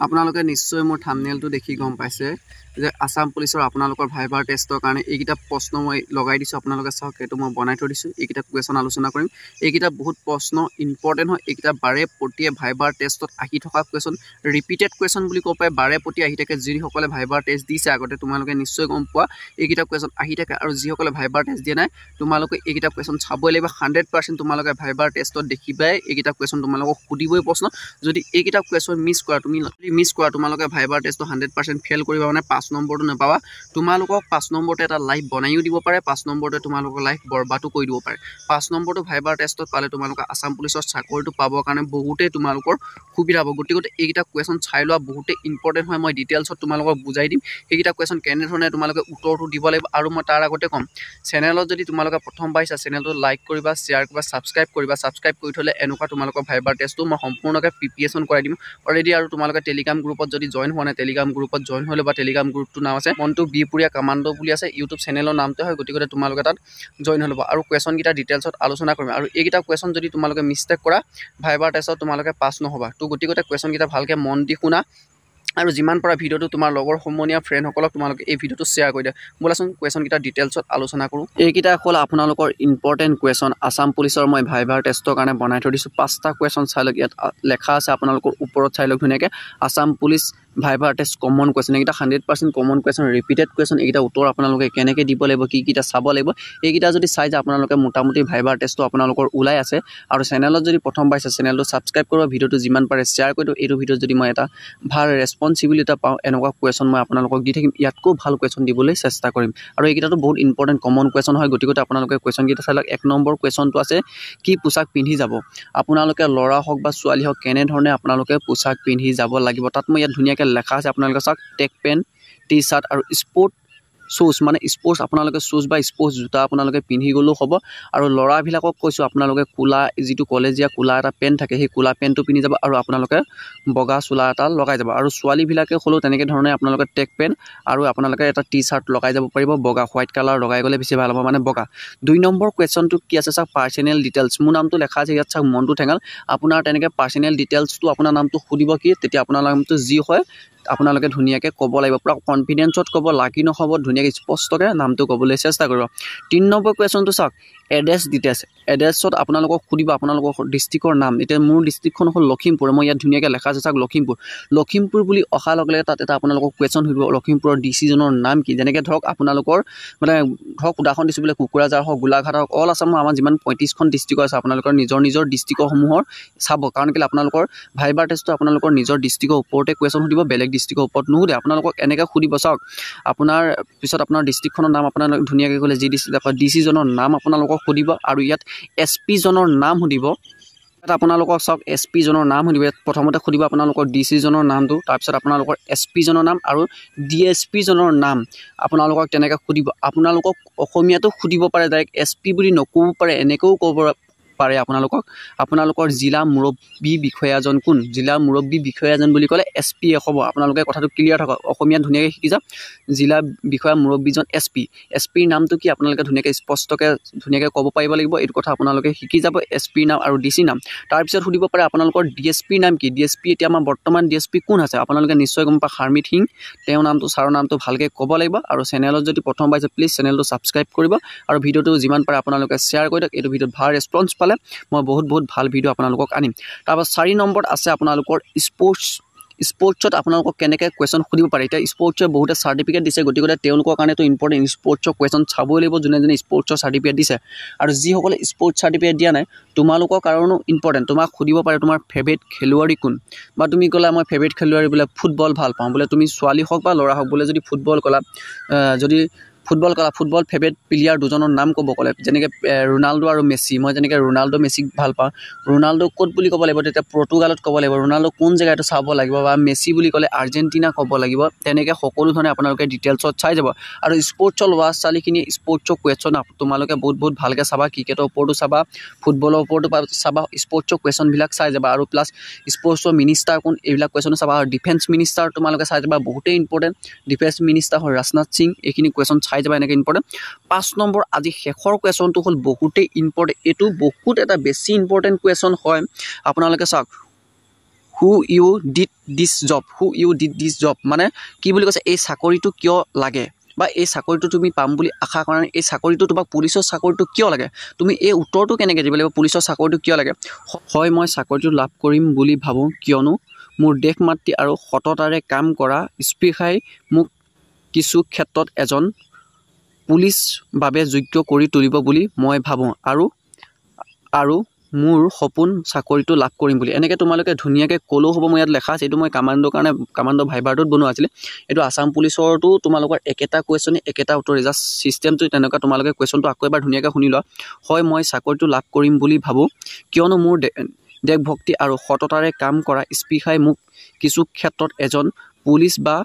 আপোনালোকে নিশ্চয় মোৰ থাম্বনেইলটো দেখি গম পাইছে যে আসাম পুলিচৰ আপোনালোকৰ ভাইভাৰ টেষ্টৰ কাৰণে এইকেইটা প্ৰশ্ন মই লগাই দিছোঁ। আপোনালোকে চাওক, এইটো মই বনাই থৈ দিছোঁ। এইকেইটা কুৱেশ্যন আলোচনা কৰিম। এইকেইটা বহুত প্ৰশ্ন ইম্পৰ্টেণ্ট হয়। এইকেইটা বাৰে প্ৰতিয়ে ভাইভাৰ টেষ্টত আহি থকা কুৱেশ্যন, ৰিপিটেড কুৱেশ্যন বুলি ক'ব পাৰে। বাৰে প্ৰতি আহি থাকে। যিসকলে ভাইভাৰ টেষ্ট দিছে আগতে তোমালোকে নিশ্চয় গম পোৱা এইকেইটা কুৱেশ্যন আহি থাকে। আৰু যিসকলে ভাইভাৰ টেষ্ট দিয়া নাই তোমালোকে এইকেইটা কুৱেশ্যন চাবই লাগিব। 100% তোমালোকে ভাইভাৰ টেষ্টত দেখিবাই এইকেইটা কুৱেশ্যন তোমালোকক সুধিবই প্ৰশ্ন। যদি এইকেইটা কুৱেশ্যন মিছ কৰা তোমালোকে ভাইভাৰ টেষ্টটো 100% ফেইল কৰিবা, মানে 5 নম্বৰটো নাপাবা। তোমালোকক 5 নম্বৰতে এটা লাইফ বনাইও দিব পাৰে, 5 নম্বৰতে তোমালোকৰ লাইফ বৰবাদো কৰি দিব পাৰে। 5 নম্বৰটো ভাইভাৰ টেষ্টত পালে তোমালোকে আসাম পুলিচৰ চাকৰিটো পাবৰ কাৰণে বহুতেই তোমালোকৰ সুবিধা হ'ব। গতিকে এইকেইটা কুৱেশ্যন চাই লোৱা, বহুতেই ইম্পৰ্টেণ্ট হয়। মই ডিটেইলছত তোমালোকক বুজাই দিম সেইকেইটা কুৱেশ্যন কেনেধৰণে তোমালোকে উত্তৰটো দিব লাগিব। আৰু মই তাৰ আগতে ক'ম, চেনেলত যদি তোমালোকে প্ৰথম পাইছা চেনেলটো লাইক কৰিবা, শ্বেয়াৰ কৰিবা, ছাবস্ক্ৰাইব কৰিবা। ছাবস্ক্ৰাইব কৰি থ'লে এনেকুৱা তোমালোকৰ ভাইভাৰ টেষ্টটো মই সম্পূৰ্ণকৈ প্ৰিপিয়েশ্যন কৰাই দিম অলৰেডি। আৰু তোমালোকে টেলিগ্ৰাম গ্ৰুপত যদি জইন হোৱা নাই, টেলিগ্ৰাম গ্ৰুপত জইন হৈ ল'বা। টেলিগ্ৰাম গ্ৰুপটোৰ নাম আছে মণ্টু বিহপুৰীয়া কামাণ্ডো বুলি আছে। ইউটিউব চেনেলৰ নামটো হয়। গতিকে তোমালোকে তাত জইন হৈ ল'বা। আৰু কুৱেশ্যনকেইটা ডিটেইলছত আলোচনা কৰিম। আৰু এইকেইটা কুৱেশ্যন যদি তোমালোকে মিষ্টেক কৰা ভাইভাৰ টেষ্টত তোমালোকে পাছ নহ'বা। তো গতিকে কুৱেশ্যনকেইটা ভালকৈ মন দি শুনা। আৰু যিমান পৰা ভিডিঅ'টো তোমাৰ লগৰ সমনীয়া ফ্ৰেণ্ডসকলক তোমালোকে এই ভিডিঅ'টো শ্বেয়াৰ কৰি দিয়া। ব'লাচোন কুৱেশ্যনকেইটা ডিটেইলছত আলোচনা কৰোঁ। এইকেইটা হ'ল আপোনালোকৰ ইম্পৰ্টেণ্ট কুৱেশ্যন আসাম পুলিচৰ মই ভাইভাৰ টেষ্টৰ কাৰণে বনাই থৈ দিছোঁ। 5টা কুৱেশ্যন চাই লওক। ইয়াত লেখা আছে আপোনালোকৰ ওপৰত চাই লওক ধুনীয়াকৈ, আসাম পুলিচ ভাইভাৰ টেষ্ট কমন কুৱেশ্যন। এইকেইটা 100% কমন কুৱেশ্যন, ৰিপিটেড কুৱেশ্যন। এইকেইটা উত্তৰ আপোনালোকে কেনেকৈ দিব লাগিব, কি কেইটা চাব লাগিব, এইকেইটা যদি চাই যায় আপোনালোকে মোটামুটি ভাইভাৰ টেষ্টটো আপোনালোকৰ ওলাই আছে। আৰু চেনেলত যদি প্ৰথম পাইছে চেনেলটো ছাবস্ক্ৰাইব কৰিব, ভিডিঅ'টো যিমান পাৰে শ্বেয়াৰ কৰি দিওঁ। এইটো ভিডিঅ'ত যদি মই এটা ভাল ৰেছপনচিবিলিটি পাওঁ, এনেকুৱা কুৱেশ্যন মই আপোনালোকক দি থাকিম। ইয়াতকৈ ভাল কুৱেশ্যন দিবলৈ চেষ্টা কৰিম। আৰু এইকেইটাতো বহুত ইম্পৰ্টেণ্ট কমন কুৱেশ্যন হয়। গতিকে আপোনালোকে কুৱেশ্যনকেইটা চাই লওক। 1 নম্বৰ কুৱেশ্যনটো আছে, কি পোছাক পিন্ধি যাব আপোনালোকে, ল'ৰা হওক বা ছোৱালী হওক, কেনেধৰণে আপোনালোকে পোছাক পিন্ধি যাব লাগিব। তাত মই ইয়াত ধুনীয়াকৈ লেখা আছে। আপোনালোকে চাওক, ট্ৰেক পেণ্ট, টি চাৰ্ট আৰু স্পৰ্ট শ্বুজ, মানে স্পৰ্টছ আপোনালোকে শ্বুজ বা স্পৰ্টছ জোতা আপোনালোকে পিন্ধি গ'লেও হ'ব। আৰু ল'ৰাবিলাকক কৈছোঁ আপোনালোকে ক'লা, যিটো কলেজীয়া ক'লা এটা পেণ্ট থাকে, সেই ক'লা পেণ্টটো পিন্ধি যাব। আৰু আপোনালোকে বগা চোলা এটা লগাই যাব। আৰু ছোৱালীবিলাকে হ'লেও তেনেকৈ ধৰণে আপোনালোকে ট্ৰেক পেণ্ট আৰু আপোনালোকে এটা টি চাৰ্ট লগাই যাব পাৰিব। বগা হোৱাইট কালাৰ লগাই গ'লে বেছি ভাল হ'ব, মানে বগা। 2 নম্বৰ কুৱেশ্যনটো কি আছে চাওক, পাৰ্চনেল ডিটেইলছ। মোৰ নামটো লেখা আছে ইয়াত চাওক, মণ্টু ঠেঙাল। আপোনাৰ তেনেকৈ পাৰ্চনেল ডিটেইলছটো আপোনাৰ নামটো সুধিব কি, তেতিয়া আপোনাৰ নামটো যি হয় আপোনালোকে ধুনীয়াকৈ ক'ব লাগিব। পূৰা কনফিডেঞ্চত ক'ব, লাগি নহ'ব, ধুনীয়াকৈ স্পষ্টকৈ নামটো ক'বলৈ চেষ্টা কৰিব। 3 নম্বৰ কুৱেশ্যনটো চাওক, এড্ৰেছ ডিটেইলছ। এড্ৰেছত আপোনালোকক সুধিব আপোনালোকৰ ডিষ্ট্ৰিক্টৰ নাম। এতিয়া মোৰ ডিষ্ট্ৰিক্টখন হ'ল লখিমপুৰ। মই ইয়াত ধুনীয়াকৈ লেখা আছে চাওক, লখিমপুৰ। লখিমপুৰ বুলি অহাৰ লগে লগে তাত এটা আপোনালোকক কুৱেশ্যন সুধিব, লখিমপুৰৰ ডিচিজনৰ নাম কি। যেনেকৈ ধৰক আপোনালোকৰ মানে ধৰক উদাহৰণ দিছোঁ বোলে, কোকৰাঝাৰ হওক, গোলাঘাট হওক, অল আছামৰ আমাৰ যিমান 35খন ডিষ্ট্ৰিক্ট আছে আপোনালোকৰ নিজৰ ডিষ্ট্ৰিক্টসমূহৰ চাব। কাৰণ কেলৈ আপোনালোকৰ ভাইভাৰ টেষ্টটো আপোনালোকৰ নিজৰ ডিষ্ট্ৰিক্টৰ ওপৰতে কুৱেশ্যন সুধিব, বেলেগ ডিষ্ট্ৰিক্টৰ ওপৰত নুসুধে। আপোনালোকক এনেকৈ সুধিব চাওক, আপোনাৰ পিছত আপোনাৰ ডিষ্ট্ৰিক্টখনৰ নাম আপোনালোকে ধুনীয়াকৈ ক'লে, যি ডিষ্ট্ৰিক্ট ডিচিজনৰ নাম আপোনালোকক সুধিব। আৰু ইয়াত SP জনৰ নাম সুধিব। ইয়াত আপোনালোকক চাওক, SP জনৰ নাম সুধিব। ইয়াত প্ৰথমতে সুধিব আপোনালোকৰ DC জনৰ নামটো, তাৰপিছত আপোনালোকৰ SP জনৰ নাম আৰু DSP জনৰ নাম আপোনালোকক তেনেকৈ সুধিব। আপোনালোকক অসমীয়াটো সুধিব পাৰে, ডাইৰেক্ট SP বুলি নক'ব পাৰে, এনেকৈও ক'ব পাৰে আপোনালোকক। আপোনালোকৰ জিলা মুৰব্বী বিষয়াজন কোন, জিলা মুৰব্বী বিষয়াজন বুলি ক'লে SP হ'ব। আপোনালোকে কথাটো ক্লিয়াৰ থাকক, অসমীয়াত ধুনীয়াকৈ শিকি যাওক। জিলা বিষয়া মুৰব্বীজন SPৰ নামটো কি আপোনালোকে ধুনীয়াকৈ স্পষ্টকৈ ধুনীয়াকৈ ক'ব পাৰিব লাগিব। এইটো কথা আপোনালোকে শিকি যাব, SPৰ নাম আৰু DC নাম। তাৰপিছত সুধিব পাৰে আপোনালোকৰ DSPৰ নাম কি। DSP এতিয়া আমাৰ বৰ্তমান DSP কোন আছে আপোনালোকে নিশ্চয় গম পায়, হাৰ্মিত সিং। তেওঁৰ নামটো, ছাৰৰ নামটো ভালকৈ ক'ব লাগিব। আৰু চেনেলত যদি প্ৰথম পাইছে প্লিজ চেনেলটো ছাবস্ক্ৰাইব কৰিব। আৰু ভিডিঅ'টো যিমান পাৰে আপোনালোকে শ্বেয়াৰ কৰি দিয়ক। এইটো ভিডিঅ'ত ভাল ৰেছপন্স পালে মই বহুত ভাল ভিডিঅ' আপোনালোকক আনিম। তাৰপৰা 4 নম্বৰত আছে আপোনালোকৰ স্পৰ্টছত আপোনালোকক কেনেকৈ কুৱেশ্যন সুধিব পাৰে। এতিয়া স্পৰ্টছে বহুতে চাৰ্টিফিকেট দিছে, গতিকে তেওঁলোকৰ কাৰণেতো ইম্পৰ্টেণ্ট স্পৰ্টছৰ কুৱেশ্যন চাবই লাগিব, যোনে স্পৰ্টছৰ চাৰ্টিফিকেট দিছে। আৰু যিসকলে স্পৰ্টছ চাৰ্টিফিকেট দিয়া নাই তোমালোকৰ কাৰণেও ইম্পৰ্টেণ্ট। তোমাক সুধিব পাৰে তোমাৰ ফেভৰেট খেলুৱৈ কোন, বা তুমি ক'লা মই ফেভৰেট খেলুৱৈ বোলে ফুটবল ভাল পাওঁ, বোলে তুমি ছোৱালী হওক বা ল'ৰা হওক, বোলে যদি ফুটবল ক'লা, ফুটবল ফেভৰেট প্লেয়াৰ দুজনৰ নাম ক'ব ক'লে, যেনেকৈ ৰোনাল্ডো আৰু মেছি। মই যেনেকৈ ৰোনাল্ডো মেছিক ভাল পাওঁ, ৰোনাল্ডো ক'ত বুলি ক'ব লাগিব, তেতিয়া পৰ্তুগালত ক'ব লাগিব। ৰোনাল্ডো কোন জেগাটো চাব লাগিব, বা মেছি বুলি ক'লে আৰ্জেণ্টিনা ক'ব লাগিব। তেনেকৈ সকলো ধৰণে আপোনালোকে ডিটেইলছত চাই যাব। আৰু স্পৰ্টছৰ ল'ৰা ছোৱালীখিনিয়ে স্পৰ্টছৰ কুৱেশ্যন তোমালোকে বহুত ভালকৈ চাবা। ক্ৰিকেটৰ ওপৰতো চাবা, ফুটবলৰ ওপৰতো চাবা, স্পৰ্টছৰ কুৱেশ্যনবিলাক চাই যাবা। আৰু প্লাছ স্পৰ্টছৰ মিনিষ্টাৰ কোন, এইবিলাক কুৱেশ্যনো চাবা। আৰু ডিফেন্স মিনিষ্টাৰ তোমালোকে চাই যাবা, বহুতেই ইম্পৰ্টেণ্ট। ডিফেন্স মিনিষ্টাৰ হ'ল ৰাজনাথ সিং। এইখিনি কুৱেশ্যন চাই যাবা, এনেকৈ ইম্পৰ্টেণ্ট। 5 নম্বৰ আজি শেষৰ কুৱেশ্যনটো হ'ল বহুতেই ইম্পৰ্টেণ্ট। এইটো বহুত এটা বেছি ইম্পৰ্টেণ্ট কুৱেশ্যন হয়। আপোনালোকে চাওক, who you did this job, who you did this job, মানে কি বুলি কৈছে, এই চাকৰিটো কিয় লাগে বা এই চাকৰিটো তুমি পাম বুলি আশা কৰা নাই, এই চাকৰিটো তোমাক পুলিচৰ চাকৰিটো কিয় লাগে, তুমি এই উত্তৰটো কেনেকৈ দিব লাগিব, পুলিচৰ চাকৰিটো কিয় লাগে। হয় মই চাকৰিটো লাভ কৰিম বুলি ভাবোঁ কিয়নো মোৰ দেশ মাতৃ আৰু সততাৰে কাম কৰা স্পৃহাই মোক কিছু ক্ষেত্ৰত এজন পুলিচ বাবে যোগ্য কৰি তুলিব বুলি মই ভাবোঁ আৰু মোৰ সপোন চাকৰিটো লাভ কৰিম বুলি। এনেকৈ তোমালোকে ধুনীয়াকৈ ক'লেও হ'ব। মই ইয়াত লেখা আছে, এইটো মই কামাণ্ডৰ কাৰণে কামাণ্ডৰ ভাইবাৰটোত বনোৱা আছিলে। এইটো আছাম পুলিচৰটো তোমালোকৰ একেটা কুৱেশ্যনে একেটা উত্তৰ, জাষ্ট ছিষ্টেমটো তেনেকুৱা। তোমালোকে কুৱেশ্যনটো আকৌ এবাৰ ধুনীয়াকৈ শুনি লোৱা। হয় মই চাকৰিটো লাভ কৰিম বুলি ভাবোঁ কিয়নো মোৰ দেশভক্তি আৰু সততাৰে কাম কৰা স্পৃহাই মোক কিছু ক্ষেত্ৰত এজন পুলিচ বা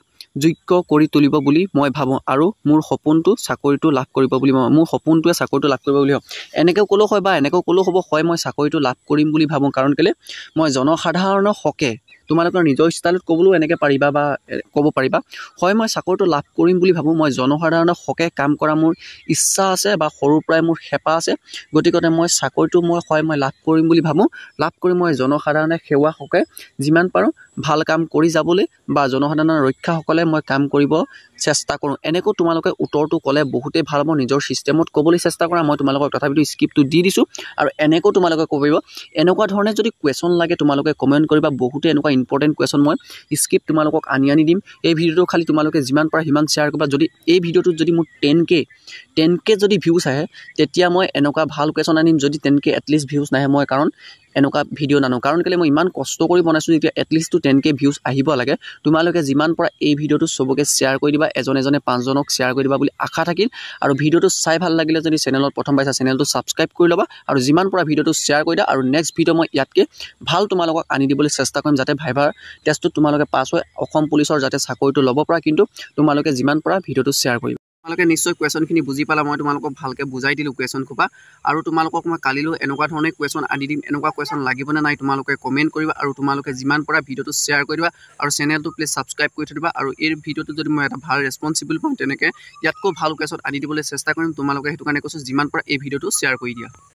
যোগ্য কৰি তুলিব বুলি মই ভাবোঁ আৰু মোৰ সপোনটো চাকৰিটো লাভ কৰিব বুলি মোৰ সপোনটোৱে চাকৰিটো লাভ কৰিব বুলি ভাবোঁ। এনেকৈ ক'লেও হয় বা এনেকৈ ক'লেও হ'ব। হয় মই চাকৰিটো লাভ কৰিম বুলি ভাবোঁ কাৰণ কেলৈ মই জনসাধাৰণৰ হকে, তোমালোকৰ নিজৰ ষ্টাইলত ক'বলৈও এনেকৈ পাৰিবা বা ক'ব পাৰিবা। হয় মই চাকৰিটো লাভ কৰিম বুলি ভাবোঁ, মই জনসাধাৰণৰ হকে কাম কৰা মোৰ ইচ্ছা আছে বা সৰুৰ পৰাই মোৰ হেঁপাহ আছে, গতিকে মই চাকৰিটো মই লাভ কৰিম বুলি ভাবোঁ। লাভ কৰি মই জনসাধাৰণে সেৱা হকে যিমান পাৰোঁ ভাল কাম কৰি যাবলৈ বা জনসাধাৰণৰ ৰক্ষাসকলে মই কাম কৰিব চেষ্টা কৰোঁ। এনেকৈ তোমালোকে উত্তৰটো ক'লে বহুতেই ভাল হ'ব। নিজৰ ছিষ্টেমত ক'বলৈ চেষ্টা কৰা, মই তোমালোকক তথাপিতো স্ক্ৰিপ্টটো দি দিছোঁ আৰু এনেকৈ তোমালোকে ক'ব পাৰিব। এনেকুৱা ধৰণে যদি কুৱেশ্যন লাগে তোমালোকে কমেণ্ট কৰিবা। বহুতে এনেকুৱা ইম্পৰ্টেণ্ট কুৱেশ্যন মই স্ক্ৰিপ্ট তোমালোকক আনি দিম। এই ভিডিঅ'টো খালি তোমালোকে যিমান পাৰা সিমান শ্বেয়াৰ কৰিবা। যদি এই ভিডিঅ'টোত যদি মোৰ 10K যদি ভিউজ আহে তেতিয়া মই এনেকুৱা ভাল কুৱেশ্যন আনিম। যদি 10K এটলিষ্ট ভিউজ নাহে মই কাৰণ এনেকুৱা ভিডিঅ' নানো, কাৰণ কেলৈ মই ইমান কষ্ট কৰি বনাইছোঁ যেতিয়া এটলিষ্টটো 10K ভিউজ আহিব লাগে। তোমালোকে যিমান পৰা এই ভিডিঅ'টো চবকে শ্বেয়াৰ কৰি দিবা, এজনে 5জনক শ্বেয়াৰ কৰি দিবা বুলি আশা থাকিল। আৰু ভিডিঅ'টো চাই ভাল লাগিলে যদি চেনেলত প্ৰথম পাইছা চেনেলটো ছাবস্ক্ৰাইব কৰি ল'বা আৰু যিমান পৰা ভিডিঅ'টো শ্বেয়াৰ কৰি দিয়া। আৰু নেক্সট ভিডিঅ' মই ইয়াতকৈ ভাল তোমালোকক আনি দিবলৈ চেষ্টা কৰিম যাতে ভাইভাৰ টেষ্টটোত তোমালোকে পাছ হৈ অসম পুলিচৰ যাতে চাকৰিটো ল'ব পৰা। কিন্তু তোমালোকে যিমান পৰা ভিডিঅ'টো শ্বেয়াৰ কৰিবা। তোমালোকে নিশ্চয় কুৱেশ্যনখিনি বুজি পালা। মই তোমালোকক ভালকৈ বুজাই দিলোঁ কুৱেশ্যন খোপা, আৰু তোমালোকক মই কালিলৈও এনেকুৱা ধৰণে কুৱেশ্যন আনি দিম। এনেকুৱা কুৱেশ্যন লাগিবনে নাই তোমালোকে কমেণ্ট কৰিবা আৰু তোমালোকে যিমান পৰা ভিডিঅ'টো শ্বেয়াৰ কৰি দিবা আৰু চেনেলটো প্লিজ ছাবস্ক্ৰাইব কৰি থৈ দিবা। আৰু এই ভিডিঅ'টো যদি মই এটা ভাল ৰেছপন্সিবল পাওঁ তেনেকৈ ইয়াতকৈ ভাল কুৱেশ্যন আনি দিবলৈ চেষ্টা কৰিম। তোমালোকে সেইটো কাৰণে কৈছোঁ যিমান পৰা এই ভিডিঅ'টো শ্বেয়াৰ কৰি দিয়া।